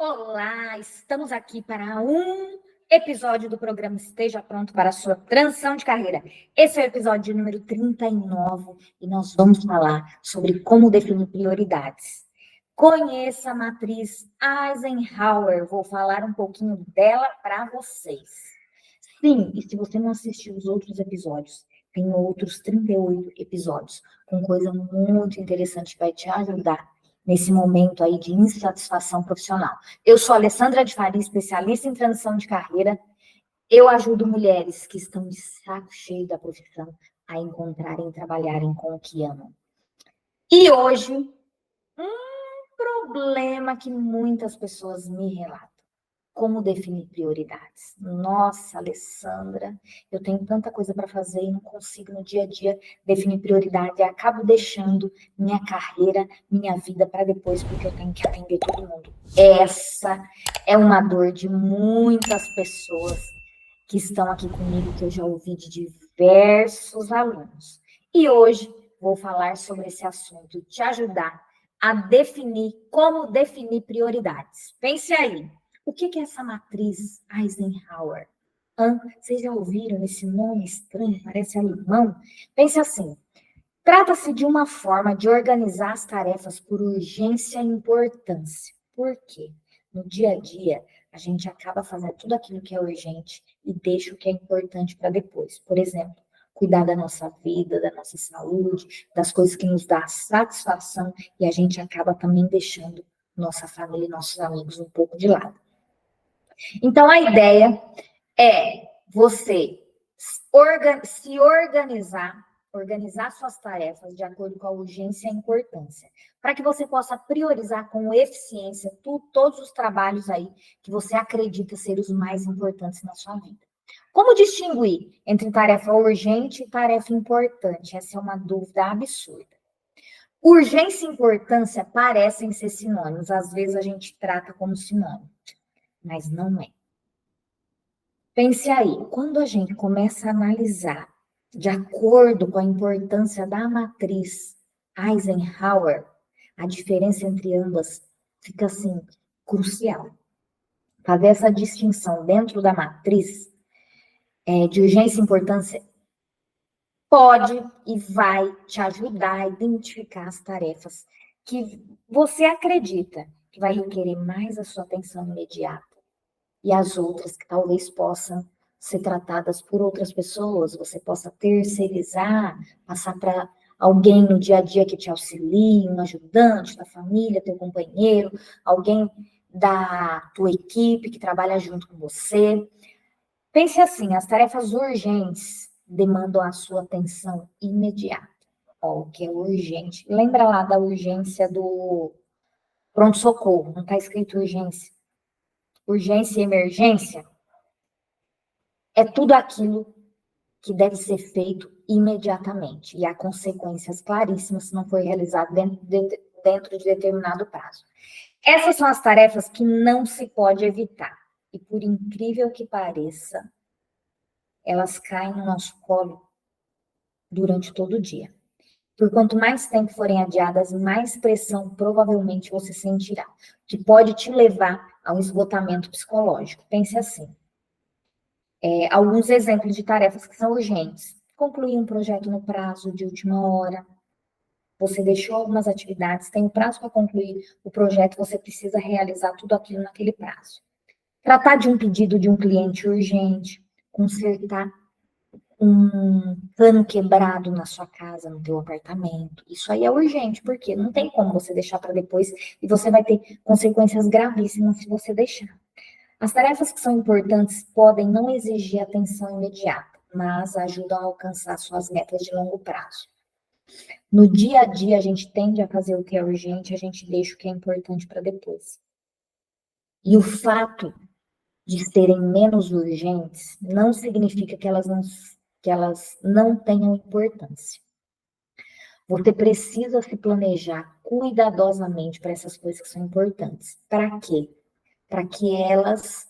Olá, estamos aqui para um episódio do programa Esteja Pronto para a sua transição de carreira. Esse é o episódio número 39 e nós vamos falar sobre como definir prioridades. Conheça a matriz Eisenhower, vou falar um pouquinho dela para vocês. Sim, e se você não assistiu os outros episódios, tem outros 38 episódios com coisa muito interessante que vai te ajudar nesse momento aí de insatisfação profissional. Eu sou a Alessandra de Faria, especialista em transição de carreira. Eu ajudo mulheres que estão de saco cheio da profissão a encontrarem e trabalharem com o que amam. E hoje, um problema que muitas pessoas me relatam. Como definir prioridades? Nossa, Alessandra, eu tenho tanta coisa para fazer e não consigo no dia a dia definir prioridade. Eu acabo deixando minha carreira, minha vida para depois, porque eu tenho que atender todo mundo. Essa é uma dor de muitas pessoas que estão aqui comigo, que eu já ouvi de diversos alunos. E hoje vou falar sobre esse assunto, te ajudar a definir como definir prioridades. Pense aí. O que é essa matriz Eisenhower? Vocês já ouviram esse nome estranho? Parece alemão. Pense assim. Trata-se de uma forma de organizar as tarefas por urgência e importância. Por quê? No dia a dia, a gente acaba fazendo tudo aquilo que é urgente e deixa o que é importante para depois. Por exemplo, cuidar da nossa vida, da nossa saúde, das coisas que nos dão satisfação e a gente acaba também deixando nossa família e nossos amigos um pouco de lado. Então, a ideia é você se organizar suas tarefas de acordo com a urgência e a importância, para que você possa priorizar com eficiência todos os trabalhos aí que você acredita ser os mais importantes na sua vida. Como distinguir entre tarefa urgente e tarefa importante? Essa é uma dúvida absurda. Urgência e importância parecem ser sinônimos, às vezes a gente trata como sinônimo, mas não é. Pense aí, quando a gente começa a analisar de acordo com a importância da matriz Eisenhower, a diferença entre ambas fica assim, crucial. Fazer essa distinção dentro da matriz de urgência e importância pode e vai te ajudar a identificar as tarefas que você acredita que vai requerer mais a sua atenção imediata e as outras que talvez possam ser tratadas por outras pessoas, você possa terceirizar, passar para alguém no dia a dia que te auxilie, um ajudante da família, teu companheiro, alguém da tua equipe que trabalha junto com você. Pense assim, as tarefas urgentes demandam a sua atenção imediata. O que é urgente? Lembra lá da urgência do pronto-socorro, não está escrito urgência. Urgência e emergência é tudo aquilo que deve ser feito imediatamente e há consequências claríssimas se não for realizado dentro de determinado prazo. Essas são as tarefas que não se pode evitar e, por incrível que pareça, elas caem no nosso colo durante todo o dia. Por quanto mais tempo forem adiadas, mais pressão provavelmente você sentirá, que pode te levar a um esgotamento psicológico. Pense assim. Alguns exemplos de tarefas que são urgentes. Concluir um projeto no prazo de última hora. Você deixou algumas atividades, tem um prazo para concluir o projeto, você precisa realizar tudo aquilo naquele prazo. Tratar de um pedido de um cliente urgente, consertar um cano quebrado na sua casa, no teu apartamento. Isso aí é urgente, porque não tem como você deixar para depois e você vai ter consequências gravíssimas se você deixar. As tarefas que são importantes podem não exigir atenção imediata, mas ajudam a alcançar suas metas de longo prazo. No dia a dia, a gente tende a fazer o que é urgente, a gente deixa o que é importante para depois. E o fato de serem menos urgentes não significa que elas não tenham importância. Você precisa se planejar cuidadosamente para essas coisas que são importantes. Para quê? Para que elas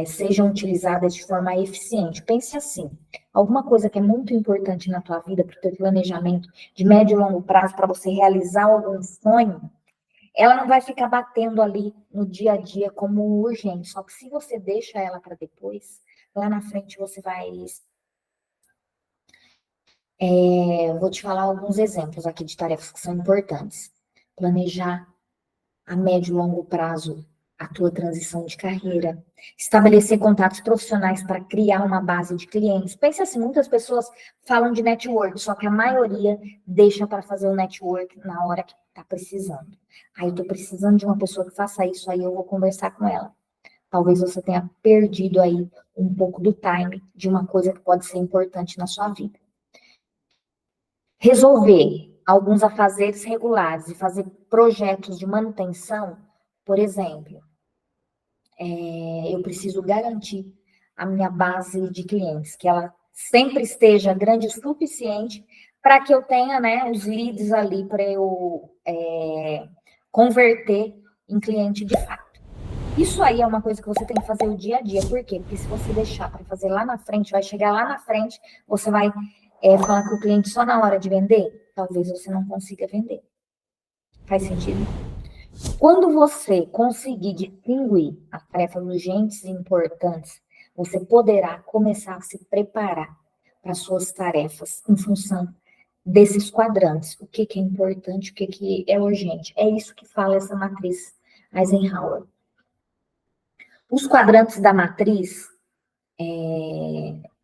sejam utilizadas de forma eficiente. Pense assim, alguma coisa que é muito importante na tua vida, para o teu planejamento de médio e longo prazo, para você realizar algum sonho, ela não vai ficar batendo ali no dia a dia como urgente. Só que se você deixa ela para depois, lá na frente você vai. Vou te falar alguns exemplos aqui de tarefas que são importantes. Planejar a médio e longo prazo a tua transição de carreira, estabelecer contatos profissionais para criar uma base de clientes. Pense assim, muitas pessoas falam de network, só que a maioria deixa para fazer o network na hora que está precisando. Aí eu estou precisando de uma pessoa que faça isso, aí eu vou conversar com ela. Talvez você tenha perdido aí um pouco do time de uma coisa que pode ser importante na sua vida. Resolver alguns afazeres regulares e fazer projetos de manutenção, por exemplo, eu preciso garantir a minha base de clientes, que ela sempre esteja grande o suficiente para que eu tenha, né, os leads ali para eu converter em cliente de fato. Isso aí é uma coisa que você tem que fazer o dia a dia. Por quê? Porque se você deixar para fazer lá na frente, vai chegar lá na frente, você vai falar com o cliente só na hora de vender, talvez você não consiga vender. Faz sentido? Quando você conseguir distinguir as tarefas urgentes e importantes, você poderá começar a se preparar para suas tarefas em função desses quadrantes. O que é importante, o que é urgente. É isso que fala essa matriz Eisenhower. Os quadrantes da matriz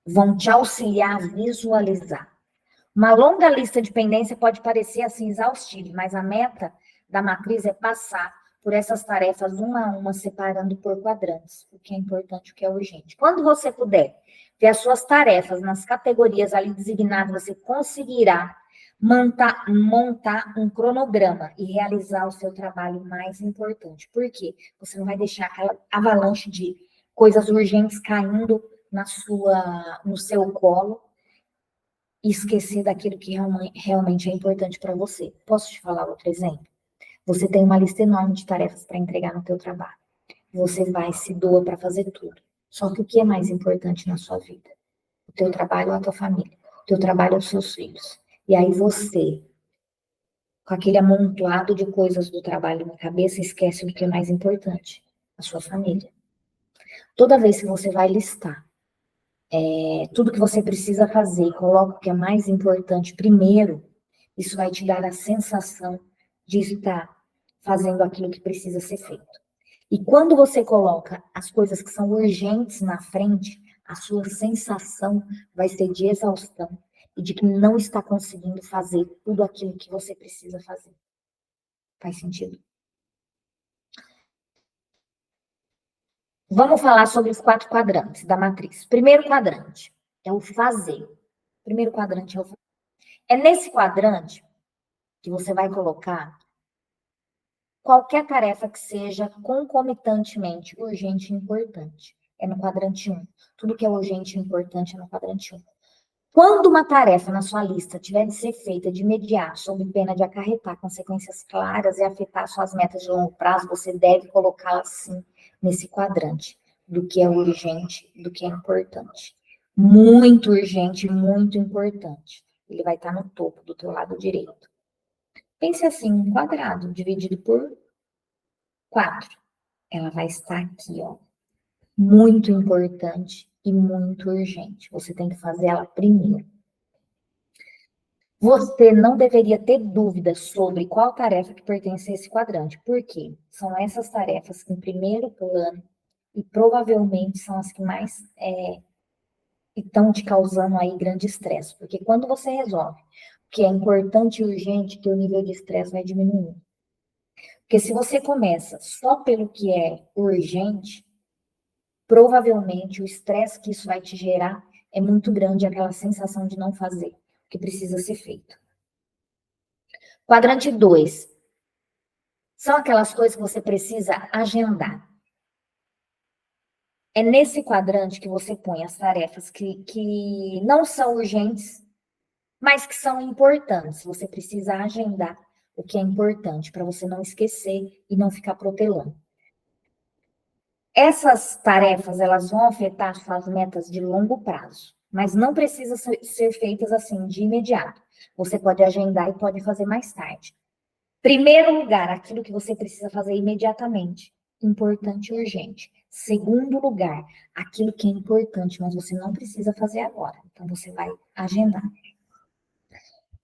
vão te auxiliar a visualizar. Uma longa lista de pendência pode parecer assim exaustiva, mas a meta da matriz é passar por essas tarefas uma a uma, separando por quadrantes, o que é importante, o que é urgente. Quando você puder ver as suas tarefas nas categorias ali designadas, você conseguirá montar um cronograma e realizar o seu trabalho mais importante. Por quê? Você não vai deixar aquela avalanche de coisas urgentes caindo no seu colo e esquecer daquilo que realmente é importante para você. Posso te falar outro exemplo? Você tem uma lista enorme de tarefas para entregar no teu trabalho. Você vai se doa para fazer tudo. Só que o que é mais importante na sua vida? O teu trabalho ou a tua família? O teu trabalho ou os seus filhos? E aí você, com aquele amontoado de coisas do trabalho na cabeça, esquece do que é mais importante, a sua família. Toda vez que você vai listar tudo que você precisa fazer e coloca o que é mais importante primeiro, isso vai te dar a sensação de estar fazendo aquilo que precisa ser feito. E quando você coloca as coisas que são urgentes na frente, a sua sensação vai ser de exaustão e de que não está conseguindo fazer tudo aquilo que você precisa fazer. Faz sentido? Vamos falar sobre os 4 quadrantes da matriz. Primeiro quadrante é o fazer. Primeiro quadrante é o fazer. É nesse quadrante que você vai colocar qualquer tarefa que seja concomitantemente urgente e importante. É no quadrante 1. Tudo que é urgente e importante é no quadrante 1. Quando uma tarefa na sua lista tiver de ser feita de imediato, sob pena de acarretar consequências claras e afetar suas metas de longo prazo, você deve colocá-la sim nesse quadrante do que é urgente, do que é importante. Muito urgente, muito importante. Ele vai estar no topo do teu lado direito. Pense assim, um quadrado dividido por 4. Ela vai estar aqui, ó. Muito importante e muito urgente. Você tem que fazer ela primeiro. Você não deveria ter dúvidas sobre qual tarefa que pertence a esse quadrante. Por quê? São essas tarefas que em primeiro plano e provavelmente são as que mais estão te causando aí grande estresse. Porque quando você resolve o que é importante e urgente, teu nível de estresse vai diminuir. Porque se você começa só pelo que é urgente, provavelmente o estresse que isso vai te gerar é muito grande, aquela sensação de não fazer o que precisa ser feito. Quadrante 2. São aquelas coisas que você precisa agendar. É nesse quadrante que você põe as tarefas que não são urgentes, mas que são importantes. Você precisa agendar o que é importante para você não esquecer e não ficar protelando. Essas tarefas, elas vão afetar suas metas de longo prazo, mas não precisa ser feitas assim de imediato. Você pode agendar e pode fazer mais tarde. Primeiro lugar, aquilo que você precisa fazer imediatamente, importante e urgente. Segundo lugar, aquilo que é importante, mas você não precisa fazer agora. Então, você vai agendar.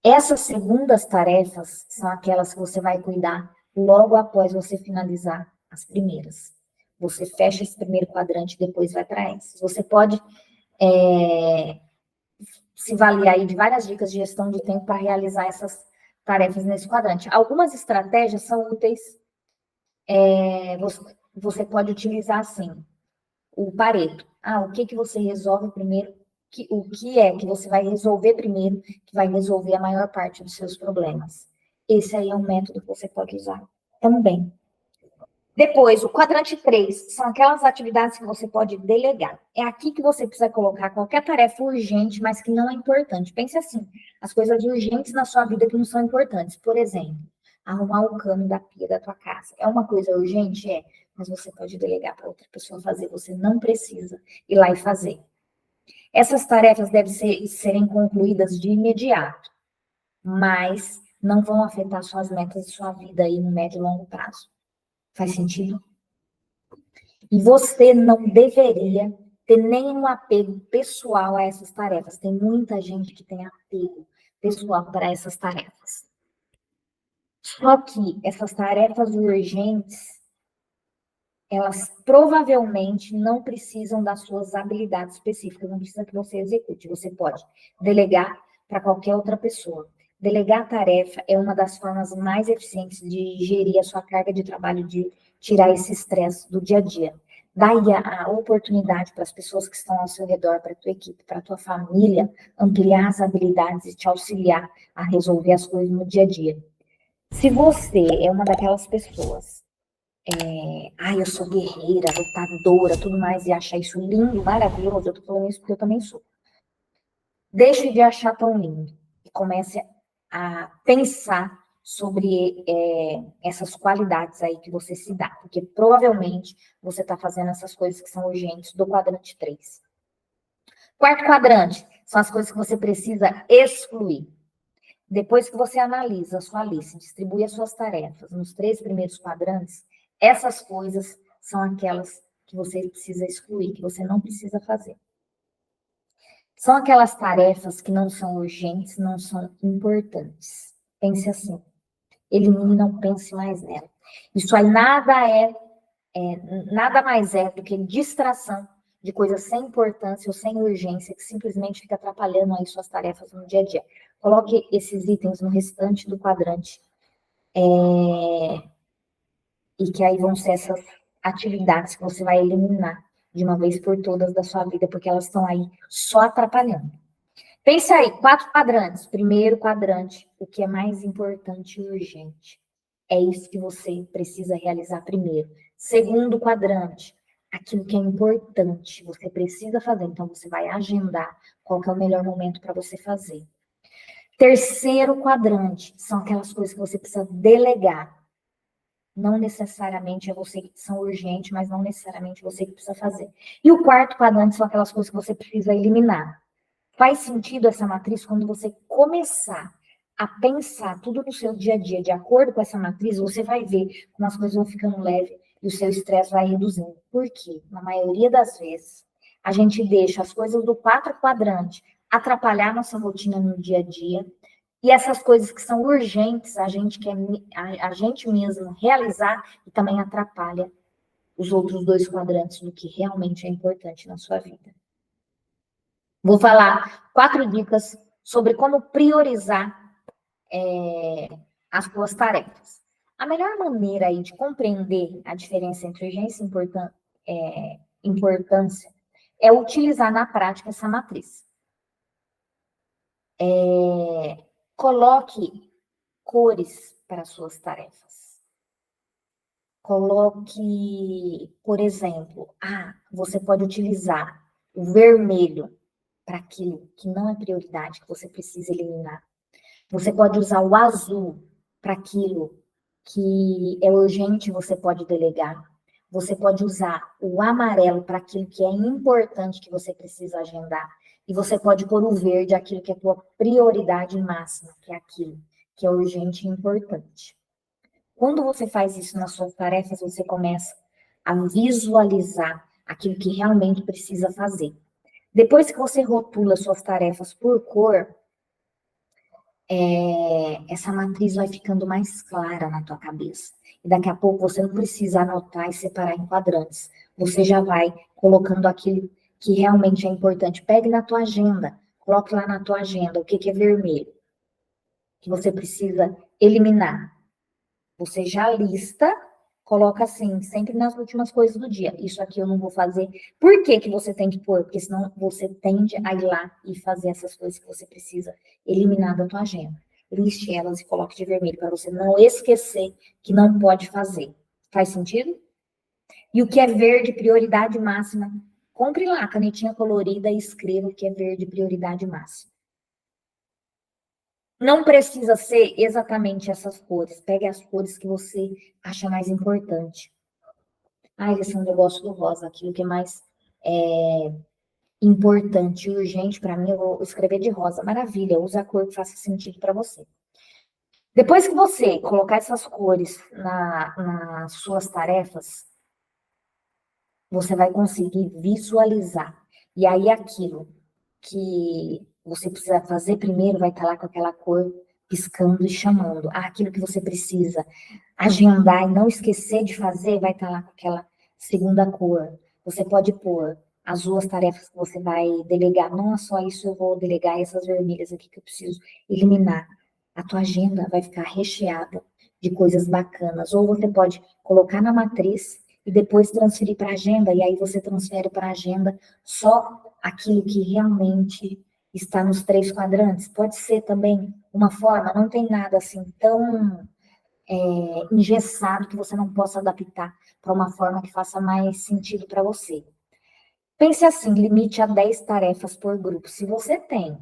Essas segundas tarefas são aquelas que você vai cuidar logo após você finalizar as primeiras. Você fecha esse primeiro quadrante e depois vai para essas. Você pode se valer aí de várias dicas de gestão de tempo para realizar essas tarefas nesse quadrante. Algumas estratégias são úteis. Você pode utilizar assim, o Pareto. O que você resolve primeiro? O que é que você vai resolver primeiro, que vai resolver a maior parte dos seus problemas. Esse aí é um método que você pode usar também. Depois, o quadrante 3 são aquelas atividades que você pode delegar. É aqui que você precisa colocar qualquer tarefa urgente, mas que não é importante. Pense assim, as coisas urgentes na sua vida que não são importantes. Por exemplo, arrumar o cano da pia da tua casa. É uma coisa urgente? É, mas você pode delegar para outra pessoa fazer. Você não precisa ir lá e fazer. Essas tarefas devem serem concluídas de imediato, mas não vão afetar suas metas e sua vida aí no médio e longo prazo. Faz sentido? E você não deveria ter nenhum apego pessoal a essas tarefas. Tem muita gente que tem apego pessoal para essas tarefas. Só que essas tarefas urgentes, elas provavelmente não precisam das suas habilidades específicas, não precisa que você execute. Você pode delegar para qualquer outra pessoa. Delegar a tarefa é uma das formas mais eficientes de gerir a sua carga de trabalho, de tirar esse estresse do dia a dia. Daí a oportunidade para as pessoas que estão ao seu redor, para a tua equipe, para a tua família, ampliar as habilidades e te auxiliar a resolver as coisas no dia a dia. Se você é uma daquelas pessoas, eu sou guerreira, lutadora, tudo mais, e acha isso lindo, maravilhoso, eu tô falando isso porque eu também sou. Deixe de achar tão lindo e comece a pensar sobre essas qualidades aí que você se dá, porque provavelmente você está fazendo essas coisas que são urgentes do quadrante 3. Quarto quadrante são as coisas que você precisa excluir. Depois que você analisa a sua lista, distribui as suas tarefas nos 3 primeiros quadrantes, essas coisas são aquelas que você precisa excluir, que você não precisa fazer. São aquelas tarefas que não são urgentes, não são importantes. Pense assim. Elimine, não pense mais nela. Isso aí nada mais é do que distração de coisas sem importância ou sem urgência, que simplesmente fica atrapalhando aí suas tarefas no dia a dia. Coloque esses itens no restante do quadrante. E que aí vão ser essas atividades que você vai eliminar de uma vez por todas da sua vida, porque elas estão aí só atrapalhando. Pensa aí, 4 quadrantes. Primeiro quadrante, o que é mais importante e urgente. É isso que você precisa realizar primeiro. Segundo quadrante, aquilo que é importante, você precisa fazer. Então, você vai agendar qual que é o melhor momento para você fazer. Terceiro quadrante, são aquelas coisas que você precisa delegar. Não necessariamente é você que são urgentes, mas não necessariamente você que precisa fazer. E o quarto quadrante são aquelas coisas que você precisa eliminar. Faz sentido essa matriz quando você começar a pensar tudo no seu dia a dia, de acordo com essa matriz, você vai ver como as coisas vão ficando leves e o seu estresse vai reduzindo. Por quê? Na maioria das vezes, a gente deixa as coisas do 4 quadrante atrapalhar nossa rotina no dia a dia, e essas coisas que são urgentes, a gente quer a gente mesmo realizar e também atrapalha os outros 2 quadrantes do que realmente é importante na sua vida. Vou falar 4 dicas sobre como priorizar as suas tarefas. A melhor maneira aí de compreender a diferença entre urgência e importância é utilizar na prática essa matriz. Coloque cores para suas tarefas. Coloque, por exemplo, você pode utilizar o vermelho para aquilo que não é prioridade, que você precisa eliminar. Você pode usar o azul para aquilo que é urgente, você pode delegar. Você pode usar o amarelo para aquilo que é importante, que você precisa agendar. E você pode pôr o verde, aquilo que é a tua prioridade máxima, que é aquilo que é urgente e importante. Quando você faz isso nas suas tarefas, você começa a visualizar aquilo que realmente precisa fazer. Depois que você rotula suas tarefas por cor, essa matriz vai ficando mais clara na tua cabeça. E daqui a pouco você não precisa anotar e separar em quadrantes. Você já vai colocando aquilo que realmente é importante. Pegue na tua agenda, coloque lá na tua agenda o que é vermelho, que você precisa eliminar. Você já lista, coloca assim, sempre nas últimas coisas do dia. Isso aqui eu não vou fazer. Por que que você tem que pôr? Porque senão você tende a ir lá e fazer essas coisas que você precisa eliminar da tua agenda. Liste elas e coloque de vermelho para você não esquecer que não pode fazer. Faz sentido? E o que é verde, prioridade máxima, compre lá a canetinha colorida e escreva o que é verde, prioridade máxima. Não precisa ser exatamente essas cores. Pegue as cores que você acha mais importante. Ah, Alessandra, eu gosto do rosa. Aquilo que é mais importante e urgente para mim, eu vou escrever de rosa. Maravilha, usa a cor que faça sentido para você. Depois que você colocar essas cores nas suas tarefas, você vai conseguir visualizar. E aí aquilo que você precisa fazer primeiro vai estar lá com aquela cor piscando e chamando. Aquilo que você precisa agendar e não esquecer de fazer vai estar lá com aquela segunda cor. Você pode pôr as duas tarefas que você vai delegar. Não é só isso, eu vou delegar essas vermelhas aqui que eu preciso eliminar. A tua agenda vai ficar recheada de coisas bacanas. Ou você pode colocar na matriz e depois transferir para a agenda, e aí você transfere para a agenda só aquilo que realmente está nos 3 quadrantes. Pode ser também uma forma, não tem nada assim tão engessado que você não possa adaptar para uma forma que faça mais sentido para você. Pense assim, limite a 10 tarefas por grupo. Se você tem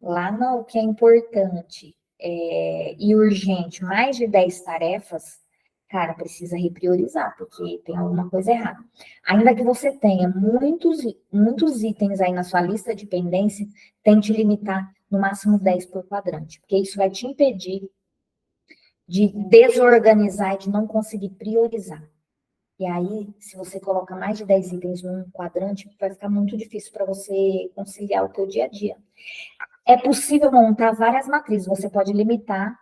lá no que é importante e urgente mais de 10 tarefas, cara, precisa repriorizar, porque tem alguma coisa errada. Ainda que você tenha muitos itens aí na sua lista de pendência, tente limitar no máximo 10 por quadrante, porque isso vai te impedir de desorganizar e de não conseguir priorizar. E aí, se você coloca mais de 10 itens num quadrante, vai ficar muito difícil para você conciliar o teu dia a dia. É possível montar várias matrizes, você pode limitar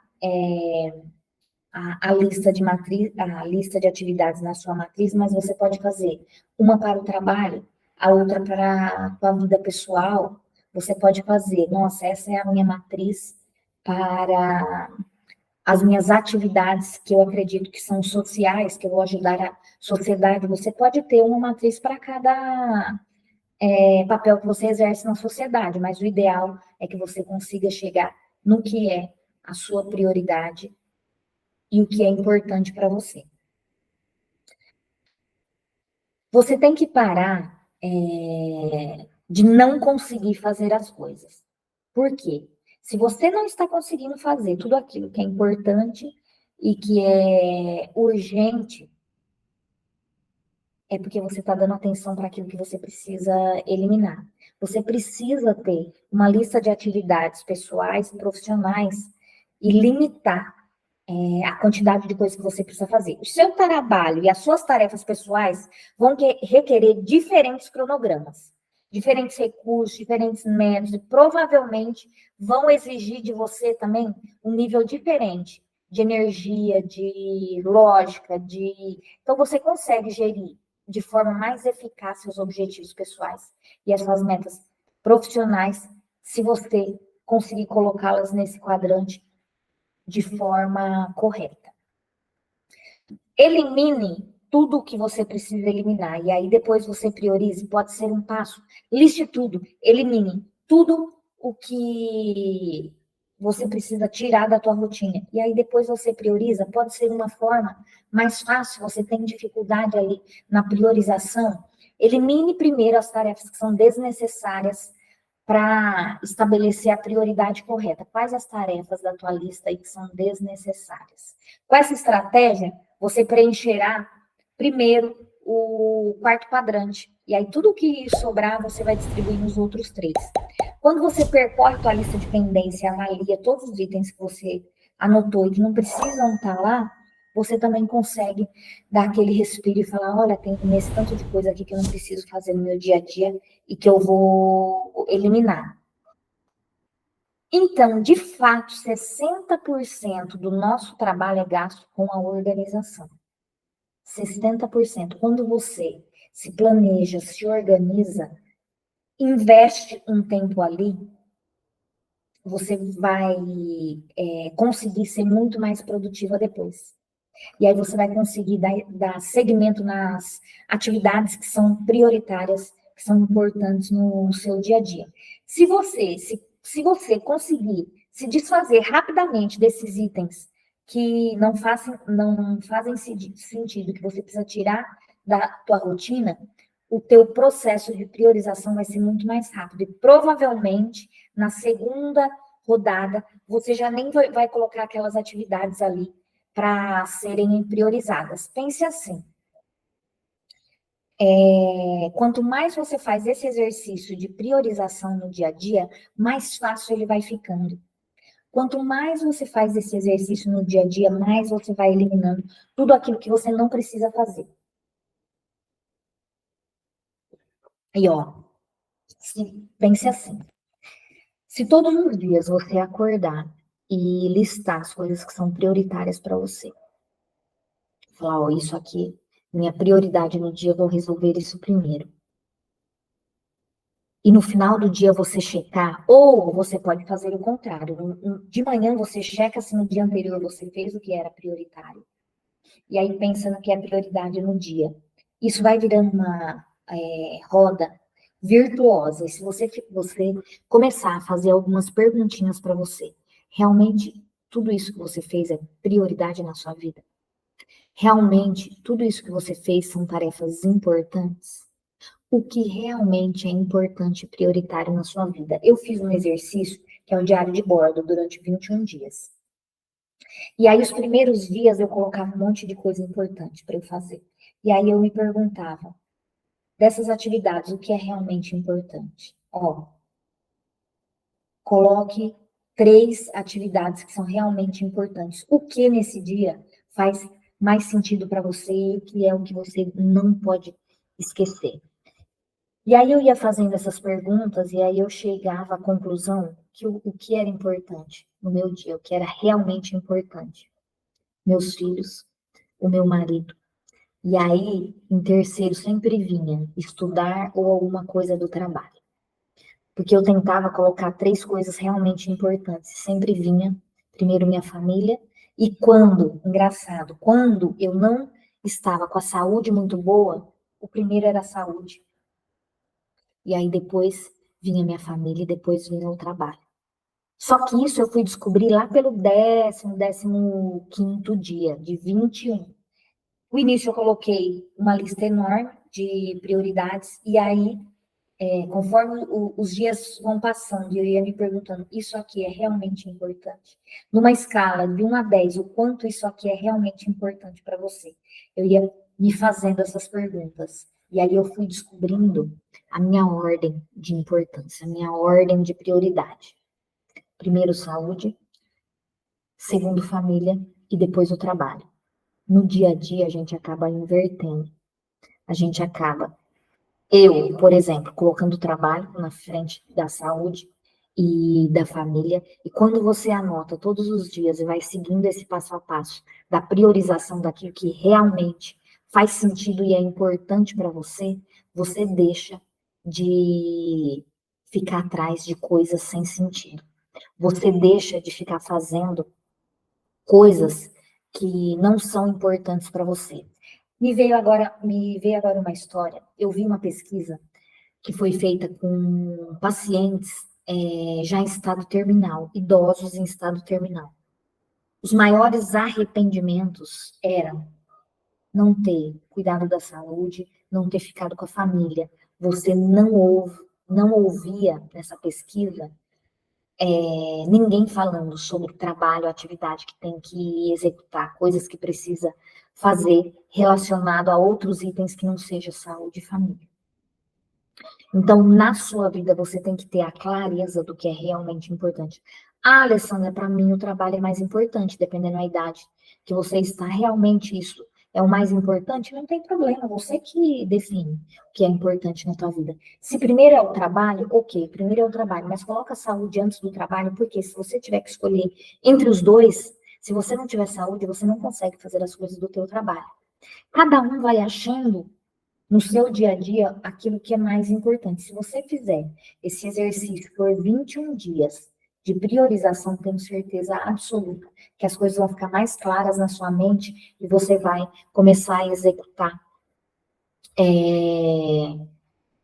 a lista de atividades na sua matriz, mas você pode fazer uma para o trabalho, a outra para a vida pessoal. Você pode fazer, nossa, essa é a minha matriz para as minhas atividades que eu acredito que são sociais, que eu vou ajudar a sociedade. Você pode ter uma matriz para cada papel que você exerce na sociedade, mas o ideal é que você consiga chegar no que é a sua prioridade e o que é importante para você. Você tem que parar de não conseguir fazer as coisas. Por quê? Se você não está conseguindo fazer tudo aquilo que é importante e que é urgente, é porque você está dando atenção para aquilo que você precisa eliminar. Você precisa ter uma lista de atividades pessoais e profissionais e limitar a quantidade de coisas que você precisa fazer. O seu trabalho e as suas tarefas pessoais vão requerer diferentes cronogramas, diferentes recursos, diferentes métodos, e provavelmente vão exigir de você também um nível diferente de energia, de lógica, Então, você consegue gerir de forma mais eficaz seus objetivos pessoais e as suas metas profissionais, se você conseguir colocá-las nesse quadrante de forma correta. Elimine tudo o que você precisa eliminar. E aí depois você priorize, pode ser um passo. Liste tudo, elimine tudo o que você precisa tirar da tua rotina. E aí depois você prioriza, pode ser uma forma mais fácil, você tem dificuldade ali na priorização. Elimine primeiro as tarefas que são desnecessárias para estabelecer a prioridade correta. Quais as tarefas da tua lista aí que são desnecessárias? Com essa estratégia, você preencherá primeiro o quarto quadrante. E aí, tudo que sobrar, você vai distribuir nos outros 3. Quando você percorre a tua lista de pendência, avalia todos os itens que você anotou e que não precisam estar lá, você também consegue dar aquele respiro e falar, olha, tem esse tanto de coisa aqui que eu não preciso fazer no meu dia a dia e que eu vou eliminar. Então, de fato, 60% do nosso trabalho é gasto com a organização. 60%. Quando você se planeja, se organiza, investe um tempo ali, você vai conseguir ser muito mais produtiva depois. E aí você vai conseguir dar segmento nas atividades que são prioritárias, que são importantes no seu dia a dia. Se você conseguir se desfazer rapidamente desses itens que não fazem sentido, que você precisa tirar da tua rotina, o teu processo de priorização vai ser muito mais rápido. E provavelmente, na segunda rodada, você já nem vai colocar aquelas atividades ali para serem priorizadas. Pense assim, quanto mais você faz esse exercício de priorização no dia a dia, mais fácil ele vai ficando. Quanto mais você faz esse exercício no dia a dia, mais você vai eliminando tudo aquilo que você não precisa fazer. E ó, pense assim, se todos os dias você acordar e listar as coisas que são prioritárias para você, falar, ó, isso aqui, minha prioridade no dia, eu vou resolver isso primeiro. E no final do dia você checar, ou você pode fazer o contrário. De manhã você checa se no dia anterior você fez o que era prioritário. E aí pensa no que é prioridade no dia. Isso vai virando uma roda virtuosa. E se você começar a fazer algumas perguntinhas para você, realmente tudo isso que você fez é prioridade na sua vida? Realmente tudo isso que você fez são tarefas importantes? O que realmente é importante e prioritário na sua vida? Eu fiz um exercício que é o diário de bordo durante 21 dias. E aí, os primeiros dias, eu colocava um monte de coisa importante para eu fazer. E aí, eu me perguntava, dessas atividades, o que é realmente importante? Ó, coloque 3 atividades que são realmente importantes. O que nesse dia faz mais sentido para você e o que é o que você não pode esquecer? E aí eu ia fazendo essas perguntas e aí eu chegava à conclusão que o que era importante no meu dia, o que era realmente importante. Meus filhos, o meu marido. E aí, em terceiro, sempre vinha estudar ou alguma coisa do trabalho. Porque eu tentava colocar 3 coisas realmente importantes. Sempre vinha, primeiro, minha família. E engraçado, quando eu não estava com a saúde muito boa, o primeiro era a saúde. E aí depois vinha minha família e depois vinha o trabalho. Só que isso eu fui descobrir lá pelo 15º dia, de 21. No início eu coloquei uma lista enorme de prioridades e aí, conforme os dias vão passando, eu ia me perguntando, isso aqui é realmente importante? Numa escala de 1 a 10, o quanto isso aqui é realmente importante para você? Eu ia me fazendo essas perguntas. E aí eu fui descobrindo a minha ordem de importância, a minha ordem de prioridade. Primeiro, saúde, segundo, família e depois o trabalho. No dia a dia, a gente acaba invertendo. A gente acaba, eu, por exemplo, colocando o trabalho na frente da saúde e da família. E quando você anota todos os dias e vai seguindo esse passo a passo da priorização daquilo que realmente faz sentido e é importante para você, você deixa de ficar atrás de coisas sem sentido. Você deixa de ficar fazendo coisas que não são importantes para você. Me veio agora uma história. Eu vi uma pesquisa que foi feita com pacientes já em estado terminal, idosos em estado terminal. Os maiores arrependimentos eram não ter cuidado da saúde, não ter ficado com a família. Você não ouvia nessa pesquisa ninguém falando sobre trabalho, atividade que tem que executar, coisas que precisa fazer relacionado a outros itens que não seja saúde e família. Então, na sua vida, você tem que ter a clareza do que é realmente importante. Ah, Alessandra, para mim o trabalho é mais importante, dependendo da idade. que você está realmente isso é o mais importante, não tem problema, você que define o que é importante na tua vida. Se primeiro é o trabalho, ok, primeiro é o trabalho, mas coloca a saúde antes do trabalho, porque se você tiver que escolher entre os dois, se você não tiver saúde, você não consegue fazer as coisas do teu trabalho. Cada um vai achando no seu dia a dia aquilo que é mais importante. Se você fizer esse exercício por 21 dias de priorização, tenho certeza absoluta que as coisas vão ficar mais claras na sua mente e você vai começar a executar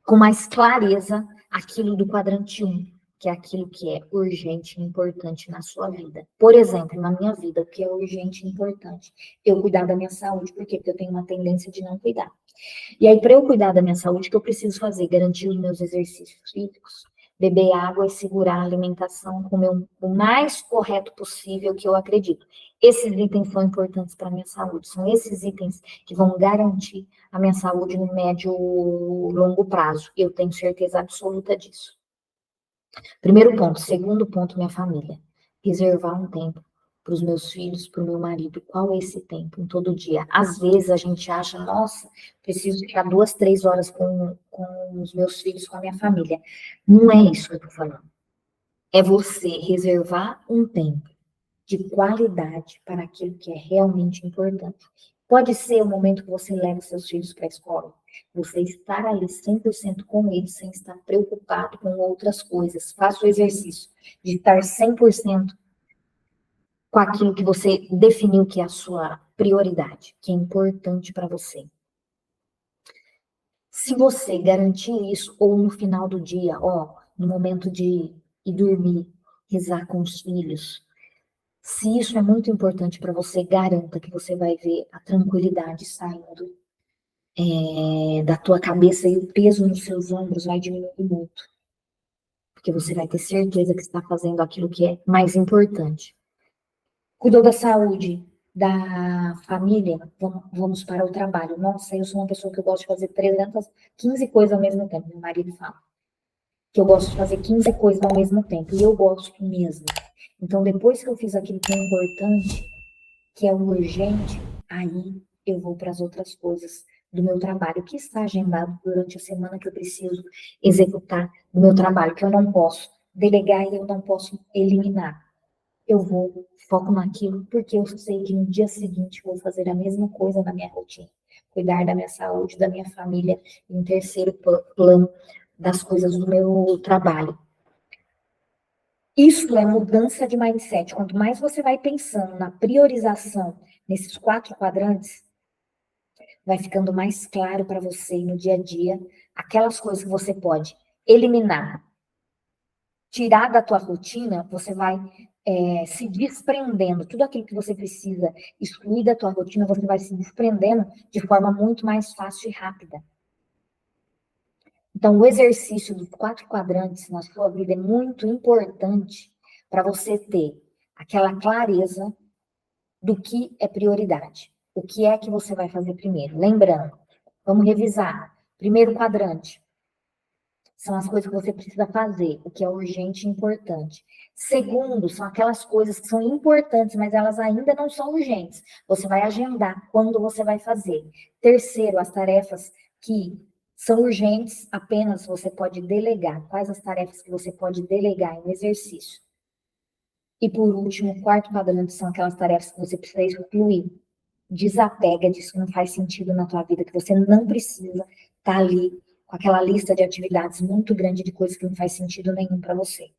com mais clareza aquilo do quadrante 1, que é aquilo que é urgente e importante na sua vida. Por exemplo, na minha vida, o que é urgente e importante? Eu cuidar da minha saúde. Por quê? Porque eu tenho uma tendência de não cuidar. E aí, para eu cuidar da minha saúde, o que eu preciso fazer? Garantir os meus exercícios físicos, beber água e segurar a alimentação, comer o mais correto possível que eu acredito. Esses itens são importantes para a minha saúde. São esses itens que vão garantir a minha saúde no médio e longo prazo. Eu tenho certeza absoluta disso. Primeiro ponto. Segundo ponto, minha família. Reservar um tempo para os meus filhos, para o meu marido. Qual é esse tempo em todo dia? Às vezes a gente acha, nossa, preciso ficar 2, 3 horas com os meus filhos, com a minha família. Não é isso que eu estou falando. É você reservar um tempo de qualidade para aquilo que é realmente importante. Pode ser o momento que você leva seus filhos para a escola. Você estar ali 100% com eles, sem estar preocupado com outras coisas. Faça o exercício de estar 100% com aquilo que você definiu que é a sua prioridade, que é importante para você. Se você garantir isso, ou no final do dia, no momento de ir dormir, rezar com os filhos, se isso é muito importante para você, garanta que você vai ver a tranquilidade saindo da tua cabeça e o peso nos seus ombros vai diminuir muito. Porque você vai ter certeza que está fazendo aquilo que é mais importante. Cuidou da saúde da família, vamos para o trabalho. Nossa, eu sou uma pessoa que eu gosto de fazer 315 coisas ao mesmo tempo. Meu marido fala que eu gosto de fazer 15 coisas ao mesmo tempo. E eu gosto mesmo. Então, depois que eu fiz aquilo que é importante, que é o urgente, aí eu vou para as outras coisas do meu trabalho, que está agendado durante a semana que eu preciso executar o meu trabalho, que eu não posso delegar e eu não posso eliminar. Eu vou, foco naquilo, porque eu sei que no dia seguinte vou fazer a mesma coisa na minha rotina. Cuidar da minha saúde, da minha família, em terceiro plano, das coisas do meu trabalho. Isso é mudança de mindset. Quanto mais você vai pensando na priorização nesses 4 quadrantes, vai ficando mais claro para você no dia a dia aquelas coisas que você pode eliminar, tirar da tua rotina, você vai se desprendendo. Tudo aquilo que você precisa excluir da tua rotina, você vai se desprendendo de forma muito mais fácil e rápida. Então, o exercício dos 4 quadrantes na sua vida é muito importante para você ter aquela clareza do que é prioridade. O que é que você vai fazer primeiro? Lembrando, vamos revisar. Primeiro quadrante são as coisas que você precisa fazer, o que é urgente e importante. Segundo, são aquelas coisas que são importantes, mas elas ainda não são urgentes. Você vai agendar quando você vai fazer. Terceiro, as tarefas que são urgentes, apenas você pode delegar. Quais as tarefas que você pode delegar em exercício? E por último, o 4º quadrante são aquelas tarefas que você precisa excluir. Desapega disso que não faz sentido na tua vida, que você não precisa estar ali com aquela lista de atividades muito grande de coisas que não faz sentido nenhum para você.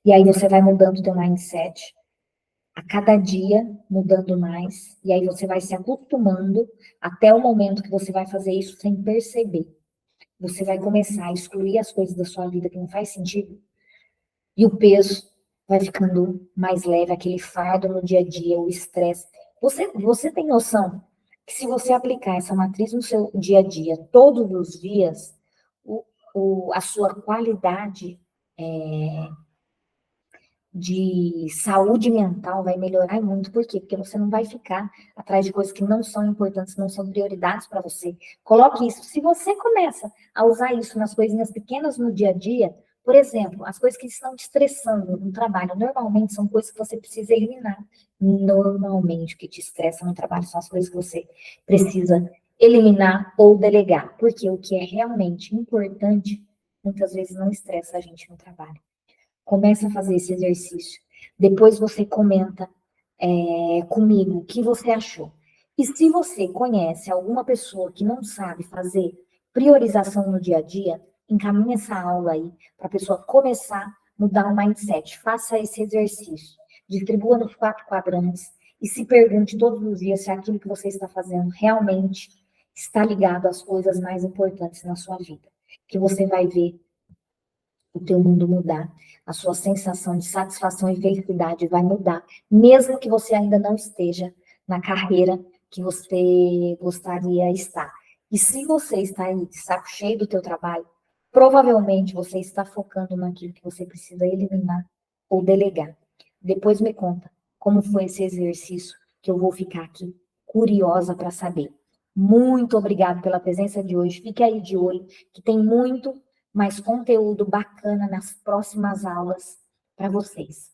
E aí você vai mudando o teu mindset, a cada dia mudando mais, e aí você vai se acostumando até o momento que você vai fazer isso sem perceber. Você vai começar a excluir as coisas da sua vida que não faz sentido, e o peso vai ficando mais leve, aquele fardo no dia a dia, o estresse. Você tem noção que se você aplicar essa matriz no seu dia a dia, todos os dias, a sua qualidade de saúde mental vai melhorar muito. Por quê? Porque você não vai ficar atrás de coisas que não são importantes, não são prioridades para você. Coloque isso. Se você começa a usar isso nas coisinhas pequenas no dia a dia, Por exemplo, as coisas que estão te estressando no trabalho, normalmente são coisas que você precisa eliminar. Normalmente, o que te estressa no trabalho são as coisas que você precisa eliminar ou delegar. Porque o que é realmente importante, muitas vezes não estressa a gente no trabalho. Começa a fazer esse exercício. Depois você comenta comigo o que você achou. E se você conhece alguma pessoa que não sabe fazer priorização no dia a dia, encaminhe essa aula aí para a pessoa começar a mudar o mindset. Faça esse exercício. Distribua nos 4 quadrantes e se pergunte todos os dias se aquilo que você está fazendo realmente está ligado às coisas mais importantes na sua vida. Que você vai ver o teu mundo mudar, a sua sensação de satisfação e felicidade vai mudar, mesmo que você ainda não esteja na carreira que você gostaria de estar. E se você está aí de saco cheio do teu trabalho, provavelmente você está focando naquilo que você precisa eliminar ou delegar. Depois me conta como foi esse exercício, que eu vou ficar aqui curiosa para saber. Muito obrigada pela presença de hoje. Fique aí de olho, que tem muito mais conteúdo bacana nas próximas aulas para vocês.